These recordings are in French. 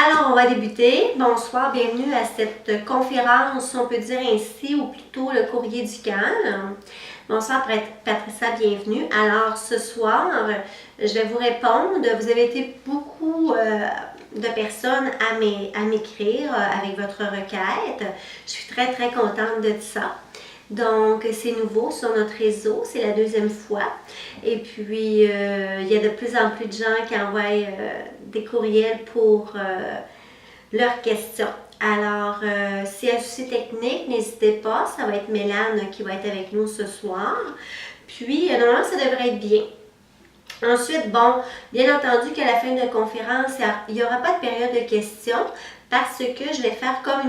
Alors, on va débuter. Bonsoir, bienvenue à cette conférence, on peut dire ainsi, ou plutôt le courrier du cœur. Bonsoir Patricia, bienvenue. Alors, ce soir, je vais vous répondre. Vous avez été beaucoup de personnes à m'écrire avec votre requête. Je suis très, très contente de ça. Donc, c'est nouveau sur notre réseau, c'est la deuxième fois. Et puis, il y a de plus en plus de gens qui envoient des courriels pour leurs questions. Alors, s'il y a un souci technique, n'hésitez pas, ça va être Mélane qui va être avec nous ce soir. Puis, normalement, ça devrait être bien. Ensuite, bon, bien entendu qu'à la fin de la conférence, il n'y aura pas de période de questions parce que je vais faire comme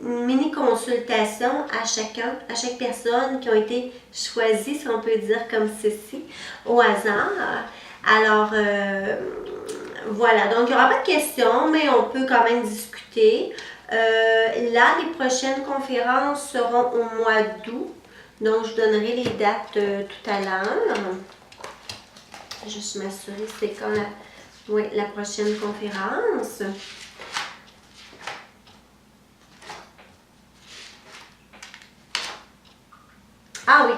une mini consultation à chaque personne qui ont été choisies, si on peut dire comme ceci, au hasard. Alors, voilà, donc il n'y aura pas de questions, mais on peut quand même discuter. Là, les prochaines conférences seront au mois d'août, donc je vous donnerai les dates tout à l'heure. Juste m'assurer c'est quand la prochaine conférence. Ah oui,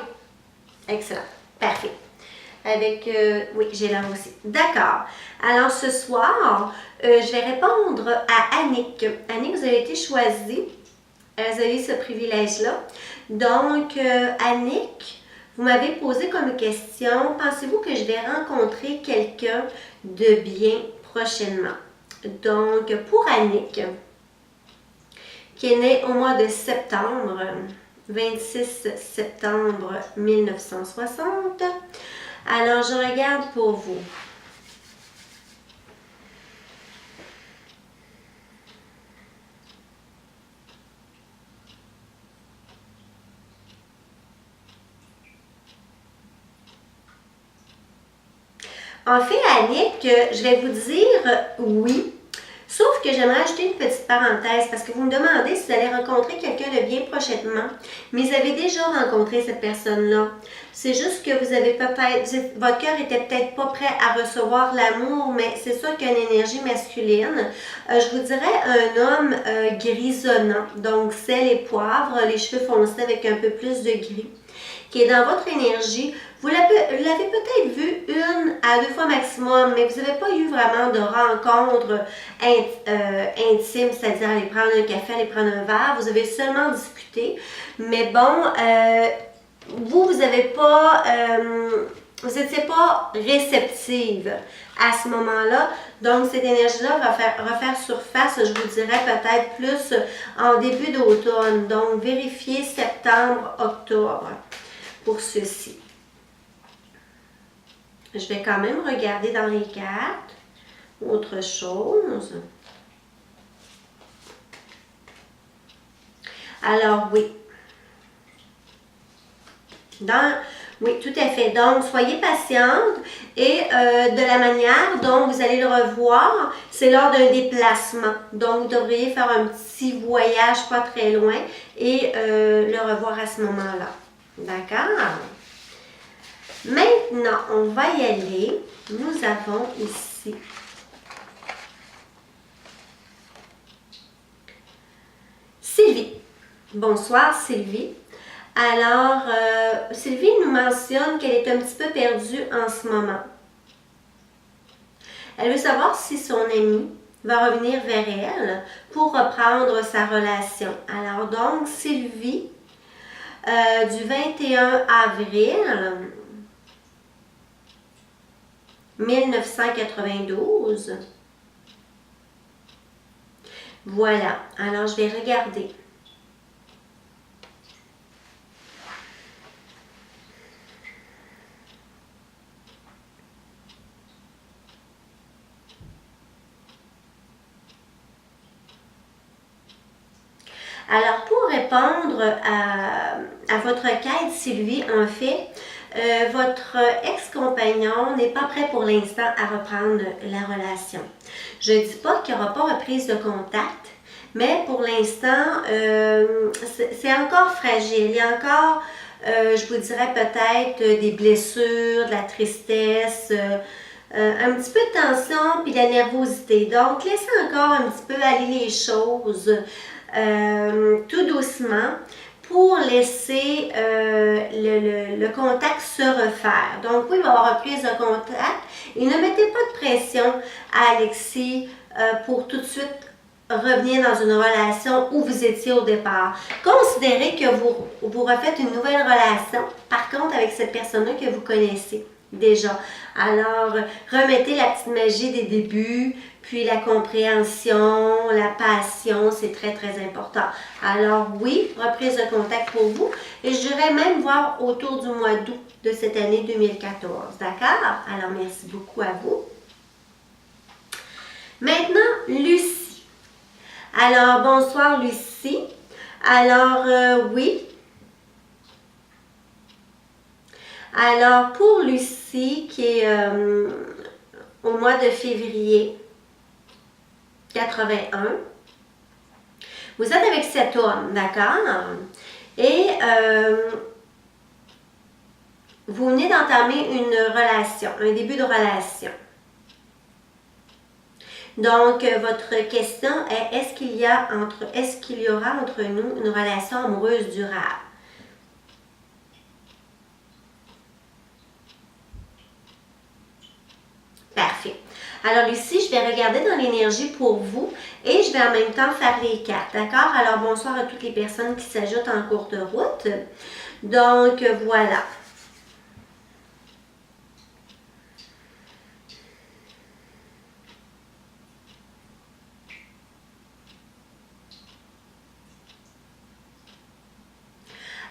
excellent, parfait. Avec, oui, j'ai là aussi. D'accord. Alors ce soir, je vais répondre à Annick. Annick, vous avez été choisie. Vous avez eu ce privilège-là. Donc, Annick, vous m'avez posé comme question, pensez-vous que je vais rencontrer quelqu'un de bien prochainement? Donc, pour Annick, qui est née au mois de septembre, 26 septembre 1960, alors je regarde pour vous. En fait, Annick, je vais vous dire oui, sauf que j'aimerais ajouter une petite parenthèse parce que vous me demandez si vous allez rencontrer quelqu'un de bien prochainement, mais vous avez déjà rencontré cette personne-là. C'est juste que vous avez peut-être, votre cœur était peut-être pas prêt à recevoir l'amour, mais c'est sûr qu'il y a une énergie masculine. Je vous dirais un homme grisonnant, donc sel et poivre, les cheveux foncés avec un peu plus de gris, qui est dans votre énergie. Vous l'avez peut-être vu une à deux fois maximum, mais vous n'avez pas eu vraiment de rencontre intime, c'est-à-dire aller prendre un café, aller prendre un verre. Vous avez seulement discuté. Mais bon, vous n'avez pas, vous n'étiez pas réceptive à ce moment-là. Donc, cette énergie-là va refaire surface, je vous dirais peut-être plus en début d'automne. Donc, vérifiez septembre, octobre pour ceci. Je vais quand même regarder dans les cartes autre chose. Alors, oui. Oui, tout à fait. Donc, soyez patiente et de la manière dont vous allez le revoir, c'est lors d'un déplacement. Donc, vous devriez faire un petit voyage pas très loin et le revoir à ce moment-là. D'accord? Maintenant, on va y aller. Nous avons ici Sylvie. Bonsoir Sylvie. Alors, Sylvie nous mentionne qu'elle est un petit peu perdue en ce moment. Elle veut savoir si son ami va revenir vers elle pour reprendre sa relation. Alors donc, Sylvie, du 21 avril 1992. Voilà. Alors, je vais regarder. Alors, pour répondre à votre quête, Sylvie, en fait, votre ex-compagnon n'est pas prêt pour l'instant à reprendre la relation. Je ne dis pas qu'il n'y aura pas reprise de contact, mais pour l'instant, c'est encore fragile. Il y a encore, je vous dirais peut-être, des blessures, de la tristesse, un petit peu de tension puis de la nervosité. Donc, laissez encore un petit peu aller les choses tout doucement pour laisser le contact se refaire. Donc, oui, il va y avoir reprise de contact. Et ne mettez pas de pression à Alexis pour tout de suite revenir dans une relation où vous étiez au départ. Considérez que vous refaites une nouvelle relation, par contre, avec cette personne-là que vous connaissez déjà. Alors, remettez la petite magie des débuts, puis la compréhension, la passion, c'est très, très important. Alors oui, reprise de contact pour vous. Et je dirais même voir autour du mois d'août de cette année 2014. D'accord? Alors, merci beaucoup à vous. Maintenant, Lucie. Alors, bonsoir Lucie. Alors, oui. Alors, pour Lucie, qui est au mois de février 81, vous êtes avec cet homme, d'accord? Et vous venez d'entamer une relation, un début de relation. Donc, votre question est, est-ce qu'il y aura entre nous une relation amoureuse durable? Parfait. Alors Lucie, je vais regarder dans l'énergie pour vous et je vais en même temps faire les cartes, d'accord? Alors, bonsoir à toutes les personnes qui s'ajoutent en cours de route. Donc, voilà.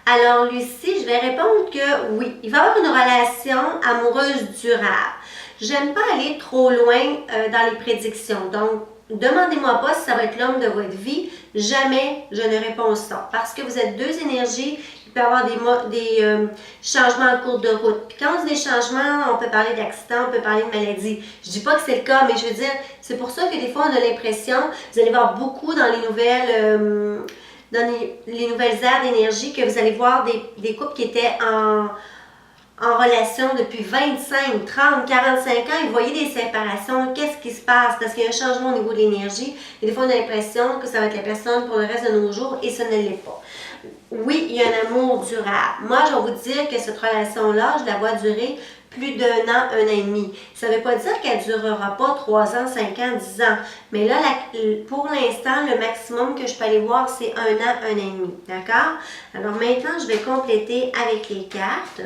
Alors, Lucie, je vais répondre que oui, il va y avoir une relation amoureuse durable. J'aime pas aller trop loin dans les prédictions. Donc, demandez-moi pas si ça va être l'homme de votre vie. Jamais je ne réponds ça. Parce que vous êtes deux énergies, il peut y avoir des changements en cours de route. Puis quand on dit des changements, on peut parler d'accident, on peut parler de maladie. Je dis pas que c'est le cas, mais je veux dire, c'est pour ça que des fois, on a l'impression, vous allez voir beaucoup dans les nouvelles... dans les nouvelles aires d'énergie, que vous allez voir des couples qui étaient en relation depuis 25, 30, 45 ans et vous voyez des séparations. Qu'est-ce qui se passe? Parce qu'il y a un changement au niveau de l'énergie. Et des fois, on a l'impression que ça va être la personne pour le reste de nos jours et ce ne l'est pas. Oui, il y a un amour durable. Moi, je vais vous dire que cette relation-là, je la vois durer plus d'un an, un an et demi. Ça ne veut pas dire qu'elle ne durera pas 3 ans, 5 ans, 10 ans. Mais là, pour l'instant, le maximum que je peux aller voir, c'est un an, un an et demi. D'accord? Alors maintenant, je vais compléter avec les cartes.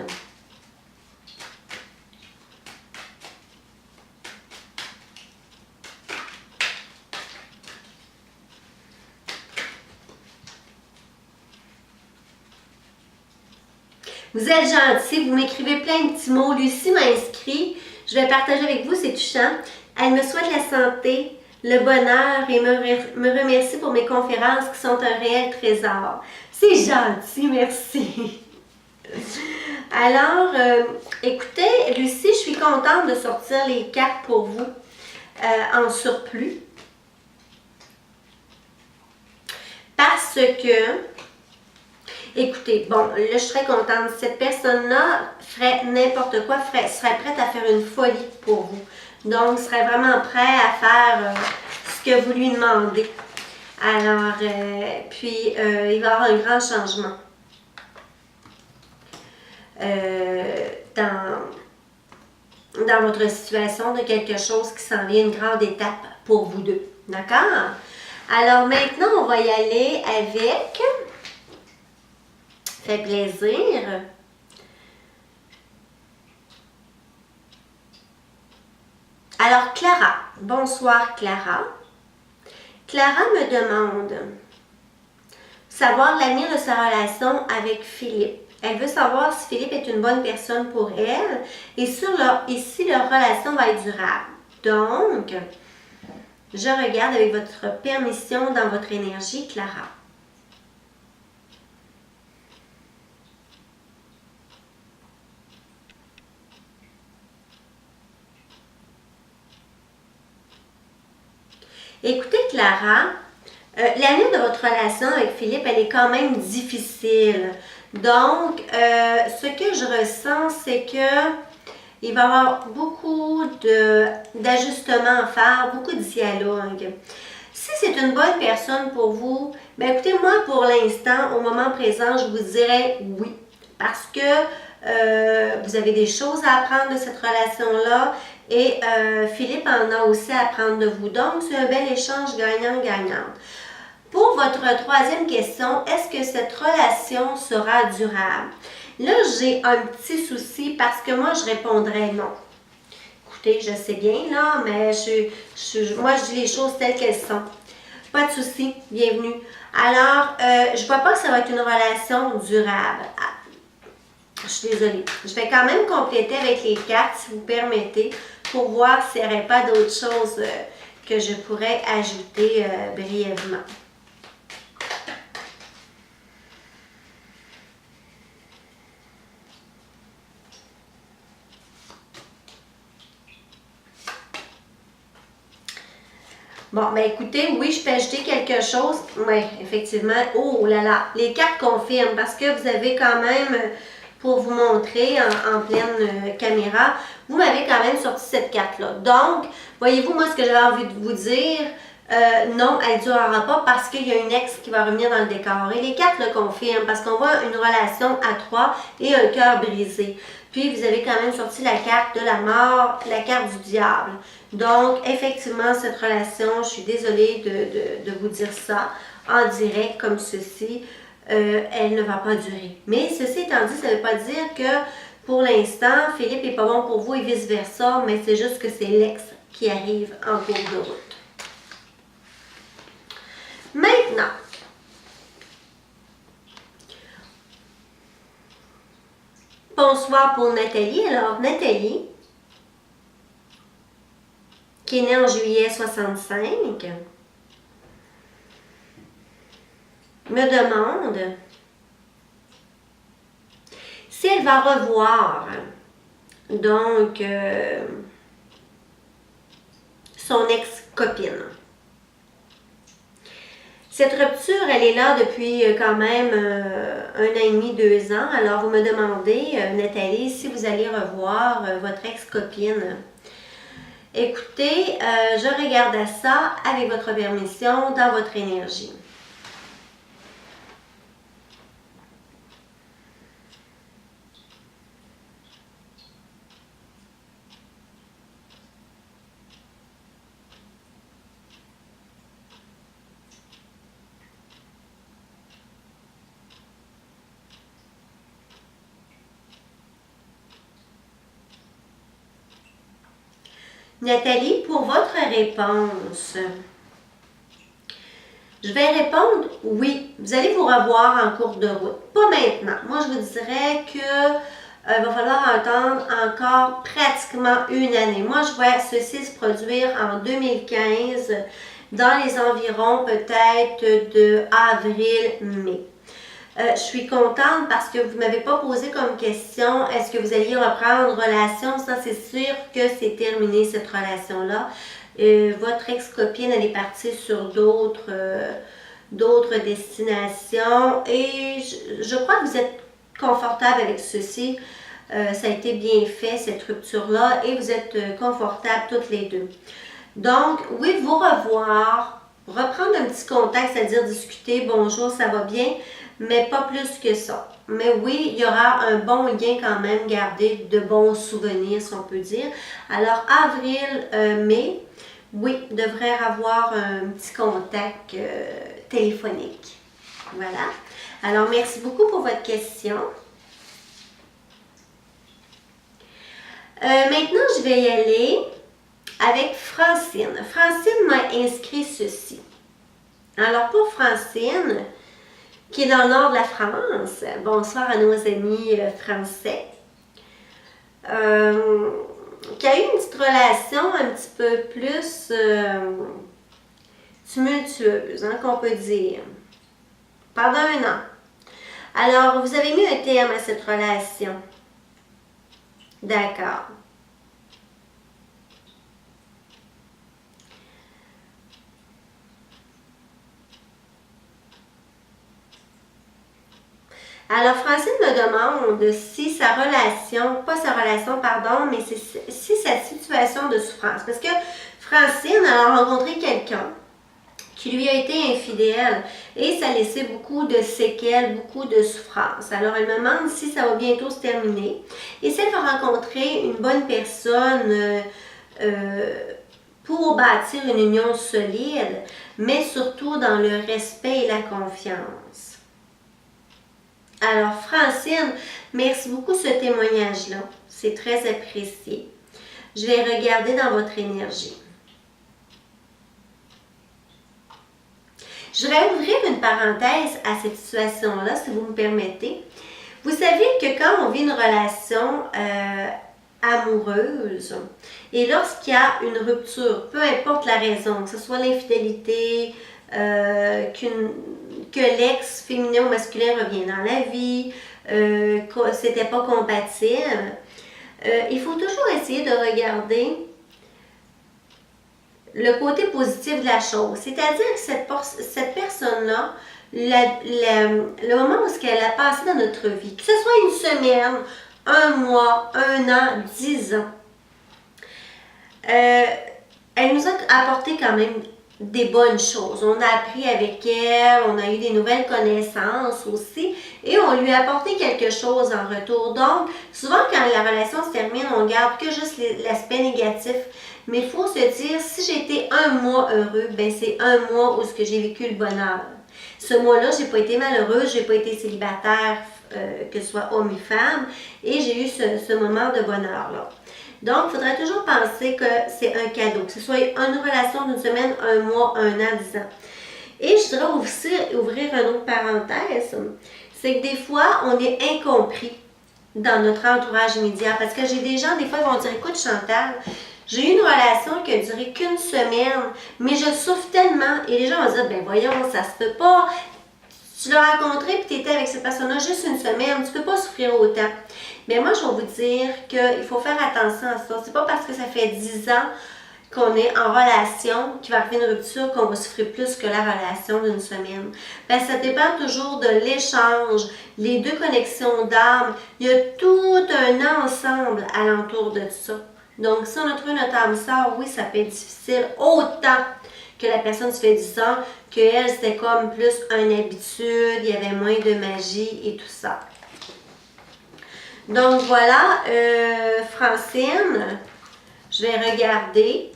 Vous êtes gentil, vous m'écrivez plein de petits mots. Lucie m'a inscrit. Je vais partager avec vous, c'est touchant. Elle me souhaite la santé, le bonheur et me remercie pour mes conférences qui sont un réel trésor. C'est gentil, merci. Alors, écoutez, Lucie, je suis contente de sortir les cartes pour vous en surplus. Parce que... Écoutez, bon, là, je serais contente. Cette personne-là ferait n'importe quoi, serait prête à faire une folie pour vous. Donc, serait vraiment prêt à faire ce que vous lui demandez. Alors, puis, il va y avoir un grand changement dans votre situation de quelque chose qui s'en vient, une grande étape pour vous deux. D'accord? Alors, maintenant, on va y aller avec... fait plaisir. Alors, Clara. Bonsoir, Clara. Clara me demande savoir l'avenir de sa relation avec Philippe. Elle veut savoir si Philippe est une bonne personne pour elle et si leur relation va être durable. Donc, je regarde avec votre permission dans votre énergie, Clara. Écoutez, Clara, l'avenir de votre relation avec Philippe, elle est quand même difficile. Donc, ce que je ressens, c'est que Il va y avoir beaucoup d'ajustements à faire, beaucoup de dialogue. Si c'est une bonne personne pour vous, bien écoutez, moi pour l'instant, au moment présent, je vous dirais oui. Parce que vous avez des choses à apprendre de cette relation-là et Philippe en a aussi à apprendre de vous. Donc, c'est un bel échange gagnant-gagnant. Pour votre troisième question, est-ce que cette relation sera durable? Là, j'ai un petit souci parce que moi, je répondrais non. Écoutez, je sais bien, là, mais moi, je dis les choses telles qu'elles sont. Pas de souci, bienvenue. Alors, je ne vois pas que ça va être une relation durable. Ah, je suis désolée. Je vais quand même compléter avec les cartes, si vous permettez, pour voir s'il n'y aurait pas d'autres choses que je pourrais ajouter brièvement. Bon, ben écoutez, oui, je peux ajouter quelque chose. Oui, effectivement. Oh là là, les cartes confirment parce que vous avez quand même, pour vous montrer en pleine caméra, vous m'avez quand même sorti cette carte-là. Donc, voyez-vous, moi, ce que j'avais envie de vous dire, non, elle ne durera pas parce qu'il y a une ex qui va revenir dans le décor. Et les cartes le confirment parce qu'on voit une relation à trois et un cœur brisé. Puis, vous avez quand même sorti la carte de la mort, la carte du diable. Donc, effectivement, cette relation, je suis désolée de vous dire ça en direct comme ceci, elle ne va pas durer. Mais ceci étant dit, ça ne veut pas dire que pour l'instant, Philippe n'est pas bon pour vous et vice-versa, mais c'est juste que c'est l'ex qui arrive en cours de route. Maintenant, bonsoir pour Nathalie. Alors, Nathalie, qui est née en juillet 65, me demande si elle va revoir donc son ex-copine. Cette rupture, elle est là depuis quand même 1 an et demi, 2 ans. Alors, vous me demandez, Nathalie, si vous allez revoir votre ex-copine. Écoutez, je regarde à ça avec votre permission dans votre énergie. Nathalie, pour votre réponse, je vais répondre oui. Vous allez vous revoir en cours de route. Pas maintenant. Moi, je vous dirais que va falloir attendre encore pratiquement 1 année. Moi, je vois ceci se produire en 2015, dans les environs peut-être de avril-mai. Je suis contente parce que vous ne m'avez pas posé comme question, est-ce que vous alliez reprendre relation? Ça, c'est sûr que c'est terminé, cette relation-là. Votre ex-copine, elle est partie sur d'autres destinations et je crois que vous êtes confortable avec ceci. Ça a été bien fait, cette rupture-là, et vous êtes confortables toutes les deux. Donc, oui, vous revoir, reprendre un petit contact, c'est-à-dire discuter, bonjour, ça va bien, mais pas plus que ça. Mais oui, il y aura un bon lien quand même, garder de bons souvenirs, si on peut dire. Alors, avril, mai, oui, devrait avoir un petit contact téléphonique. Voilà. Alors, merci beaucoup pour votre question. Maintenant, je vais y aller avec Francine. Francine m'a inscrit ceci. Alors, pour Francine, qui est dans le nord de la France, bonsoir à nos amis français, qui a eu une petite relation un petit peu plus tumultueuse, hein, qu'on peut dire, pendant 1 an. Alors, vous avez mis un terme à cette relation. D'accord. Alors, Francine me demande si sa relation, pas sa relation, pardon, mais si sa situation de souffrance. Parce que Francine a rencontré quelqu'un qui lui a été infidèle et ça a laissé beaucoup de séquelles, beaucoup de souffrance. Alors, elle me demande si ça va bientôt se terminer et si elle va rencontrer une bonne personne pour bâtir une union solide, mais surtout dans le respect et la confiance. Alors, Francine, merci beaucoup ce témoignage-là. C'est très apprécié. Je vais regarder dans votre énergie. Je vais ouvrir une parenthèse à cette situation-là, si vous me permettez. Vous savez que quand on vit une relation amoureuse, et lorsqu'il y a une rupture, peu importe la raison, que ce soit l'infidélité, que l'ex féminin ou masculin revient dans la vie, que c'était pas compatible, il faut toujours essayer de regarder le côté positif de la chose. C'est-à-dire que cette personne-là, le moment où elle a passé dans notre vie, que ce soit une semaine, un mois, un an, 10 ans, elle nous a apporté quand même des bonnes choses. On a appris avec elle, on a eu des nouvelles connaissances aussi et on lui a apporté quelque chose en retour. Donc, souvent quand la relation se termine, on garde que juste l'aspect négatif. Mais il faut se dire, si j'ai été un mois heureux, ben c'est un mois où j'ai vécu le bonheur. Ce mois-là, j'ai pas été malheureuse, j'ai pas été célibataire, que ce soit homme ou femme, et j'ai eu ce moment de bonheur-là. Donc, il faudrait toujours penser que c'est un cadeau, que ce soit une relation d'une semaine, un mois, un an, 10 ans. Et je voudrais aussi ouvrir une autre parenthèse, c'est que des fois, on est incompris dans notre entourage immédiat. Parce que j'ai des gens, des fois, qui vont dire, écoute Chantal, j'ai eu une relation qui a duré qu'une semaine, mais je souffre tellement. Et les gens vont dire, ben voyons, ça se peut pas. Tu l'as rencontré et tu étais avec cette personne-là juste une semaine, tu ne peux pas souffrir autant. Mais moi, je vais vous dire qu'il faut faire attention à ça. C'est pas parce que ça fait 10 ans qu'on est en relation, qu'il va arriver une rupture, qu'on va souffrir plus que la relation d'une semaine. Ben, ça dépend toujours de l'échange, les deux connexions d'âme. Il y a tout un ensemble alentour de ça. Donc, si on a trouvé notre âme sœur, oui, ça peut être difficile autant que la personne se fait 10 ans, qu'elle, c'était comme plus une habitude, il y avait moins de magie et tout ça. Donc, voilà, Francine, je vais regarder.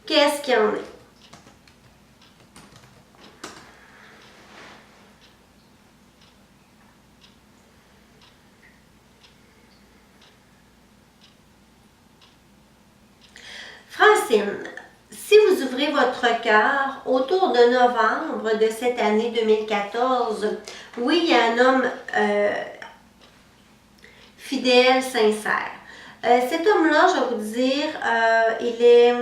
Qu'est-ce qu'il y en a? Francine, si vous ouvrez votre cœur autour de novembre de cette année 2014, oui, il y a un homme fidèle, sincère. Cet homme-là, je vais vous dire, il est,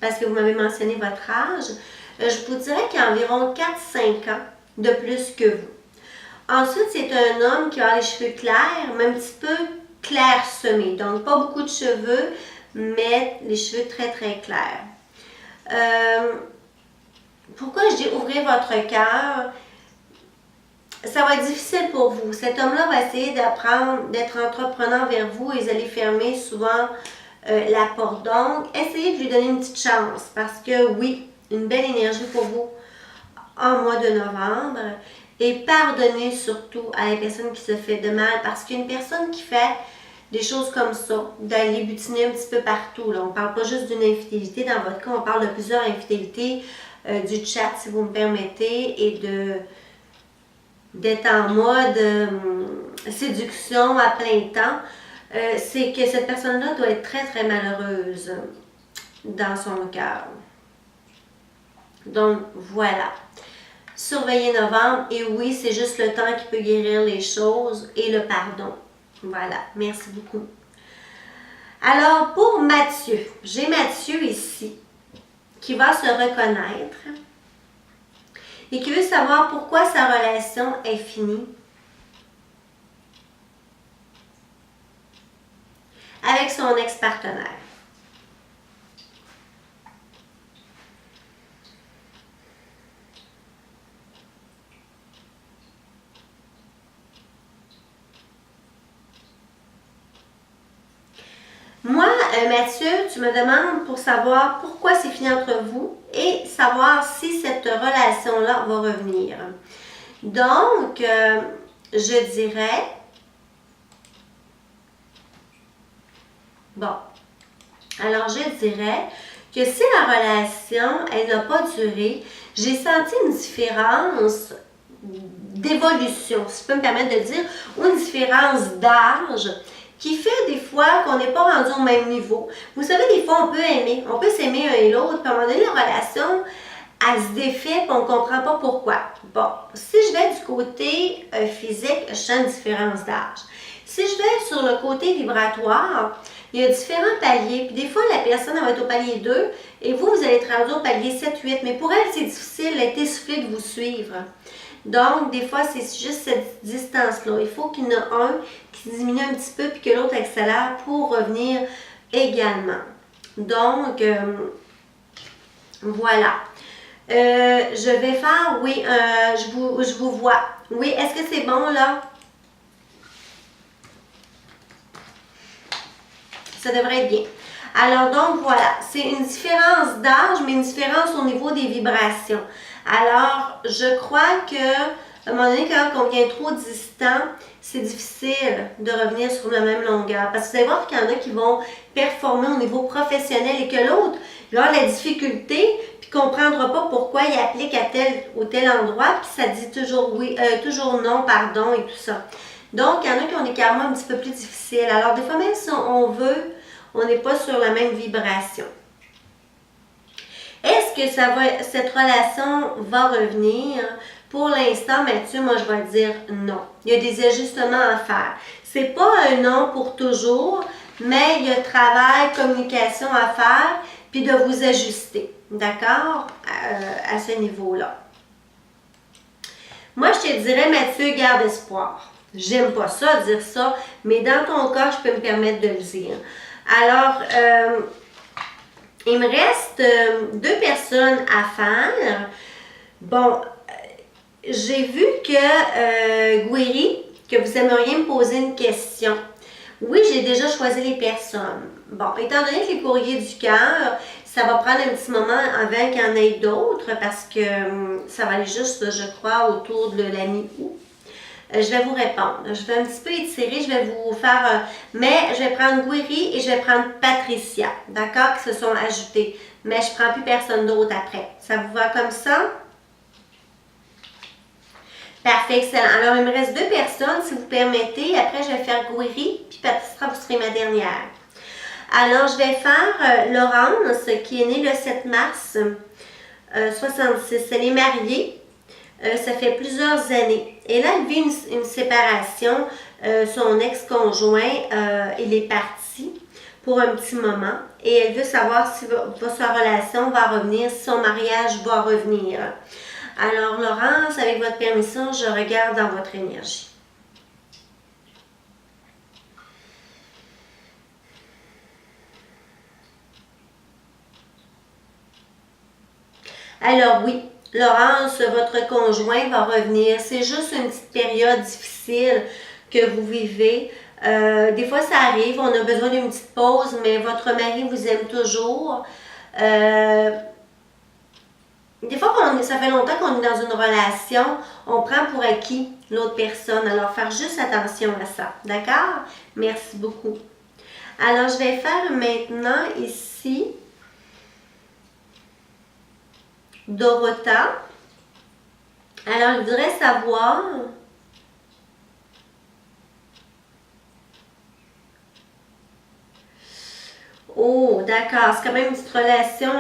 parce que vous m'avez mentionné votre âge, je vous dirais qu'il a environ 4-5 ans de plus que vous. Ensuite, c'est un homme qui a les cheveux clairs, mais un petit peu clairsemés. Donc, pas beaucoup de cheveux, mais les cheveux très, très clairs. Pourquoi je dis ouvrir votre cœur? Ça va être difficile pour vous. Cet homme-là va essayer d'apprendre, d'être entrepreneur vers vous et vous allez fermer souvent la porte. Donc, essayez de lui donner une petite chance parce que oui, une belle énergie pour vous en mois de novembre. Et pardonnez surtout à la personne qui se fait de mal parce qu'une personne qui fait des choses comme ça, d'aller butiner un petit peu partout. Là. On ne parle pas juste d'une infidélité. Dans votre cas, on parle de plusieurs infidélités du chat, si vous me permettez, et d'être en mode séduction à plein temps. C'est que cette personne-là doit être très, très malheureuse dans son cœur. Donc, voilà. Surveillez novembre. Et oui, c'est juste le temps qui peut guérir les choses et le pardon. Voilà. Merci beaucoup. Alors, pour Mathieu, j'ai Mathieu ici qui va se reconnaître et qui veut savoir pourquoi sa relation est finie avec son ex-partenaire. Mathieu, tu me demandes pour savoir pourquoi c'est fini entre vous et savoir si cette relation-là va revenir. Donc, je dirais... Bon, alors je dirais que si la relation, elle n'a pas duré, j'ai senti une différence d'évolution, si je peux me permettre de dire, ou une différence d'âge qui fait des fois qu'on n'est pas rendu au même niveau. Vous savez, des fois, on peut s'aimer un et l'autre, puis à un moment donné, la relation, elle se défait, puis on ne comprend pas pourquoi. Bon, si je vais du côté physique, je sens une différence d'âge. Si je vais sur le côté vibratoire, il y a différents paliers, puis des fois, la personne elle va être au palier 2, et vous, vous allez être rendu au palier 7, 8, mais pour elle, c'est difficile, elle est essoufflée de vous suivre. Donc, des fois, c'est juste cette distance-là. Il faut qu'il y en ait un qui diminue un petit peu puis que l'autre accélère pour revenir également. Donc, voilà. Je vais faire, oui, je vous vois. Oui, est-ce que c'est bon là? Ça devrait être bien. Alors, donc, voilà. C'est une différence d'âge, mais une différence au niveau des vibrations. Alors, je crois que, à un moment donné, quand on vient trop distant, c'est difficile de revenir sur la même longueur. Parce que vous allez voir qu'il y en a qui vont performer au niveau professionnel et que l'autre, il va avoir la difficulté, puis ne comprendra pas pourquoi il applique à tel ou tel endroit, puis ça dit toujours oui, toujours non, pardon et tout ça. Donc, il y en a qui ont des karmas un petit peu plus difficiles. Alors, des fois, même si on veut, on n'est pas sur la même vibration. Est-ce que cette relation va revenir? Pour l'instant, Mathieu, moi, je vais dire non. Il y a des ajustements à faire. C'est pas un non pour toujours, mais il y a travail, communication à faire, puis de vous ajuster. D'accord? À ce niveau-là. Moi, je te dirais, Mathieu, garde espoir. J'aime pas ça, dire ça, mais dans ton cas, je peux me permettre de le dire. Alors, il me reste 2 personnes à faire. Bon, j'ai vu que, Guéry, que vous aimeriez me poser une question. Oui, j'ai déjà choisi les personnes. Bon, étant donné que les courriers du cœur, ça va prendre un petit moment avant qu'il y en ait d'autres parce que ça va aller juste, je crois, autour de la mi-août. Je vais vous répondre. Je vais un petit peu étirer, je vais vous faire... mais je vais prendre Guéry et je vais prendre Patricia, d'accord, qui se sont ajoutés. Mais je ne prends plus personne d'autre après. Ça vous va comme ça? Parfait, excellent. Alors, il me reste 2 personnes, si vous permettez. Après, je vais faire Guéry, puis Patricia, vous serez ma dernière. Alors, je vais faire Laurence, qui est née le 7 mars 66. Elle est mariée. Ça fait plusieurs années. Et là, elle vit une séparation. Son ex-conjoint, il est parti pour un petit moment. Et elle veut savoir si sa relation va revenir, si son mariage va revenir. Alors, Laurence, avec votre permission, je regarde dans votre énergie. Alors, oui. Laurence, votre conjoint va revenir. C'est juste une petite période difficile que vous vivez. Des fois, ça arrive, on a besoin d'une petite pause, mais votre mari vous aime toujours. Des fois, ça fait longtemps qu'on est dans une relation, on prend pour acquis l'autre personne. Alors, faire juste attention à ça. D'accord? Merci beaucoup. Alors, je vais faire maintenant ici... Dorota. Alors, il voudrait savoir oh, d'accord, c'est quand même une petite relation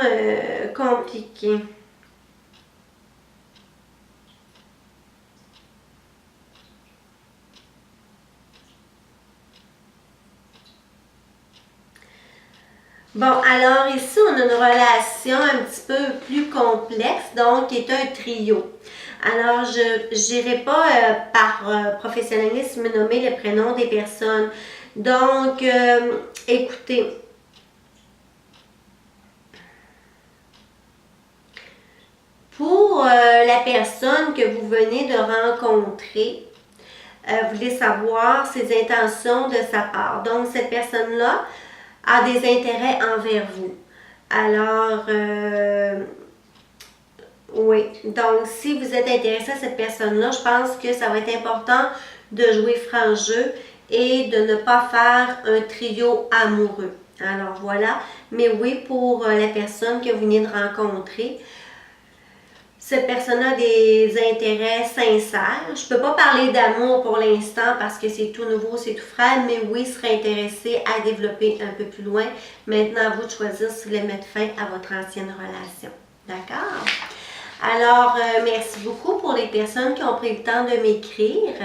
compliquée. Bon, alors ici, on a une relation un petit peu plus complexe, donc qui est un trio. Alors, je n'irai pas par professionnalisme nommer les prénoms des personnes. Donc, écoutez, pour la personne que vous venez de rencontrer, vous voulez savoir ses intentions de sa part. Donc, cette personne-là, a des intérêts envers vous. Alors, oui, donc si vous êtes intéressé à cette personne-là, je pense que ça va être important de jouer franc jeu et de ne pas faire un trio amoureux. Alors voilà, mais oui, pour la personne que vous venez de rencontrer, cette personne a des intérêts sincères. Je ne peux pas parler d'amour pour l'instant parce que c'est tout nouveau, c'est tout frais, mais oui, serait intéressé à développer un peu plus loin. Maintenant, à vous de choisir si vous voulez mettre fin à votre ancienne relation. D'accord? Alors, merci beaucoup pour les personnes qui ont pris le temps de m'écrire.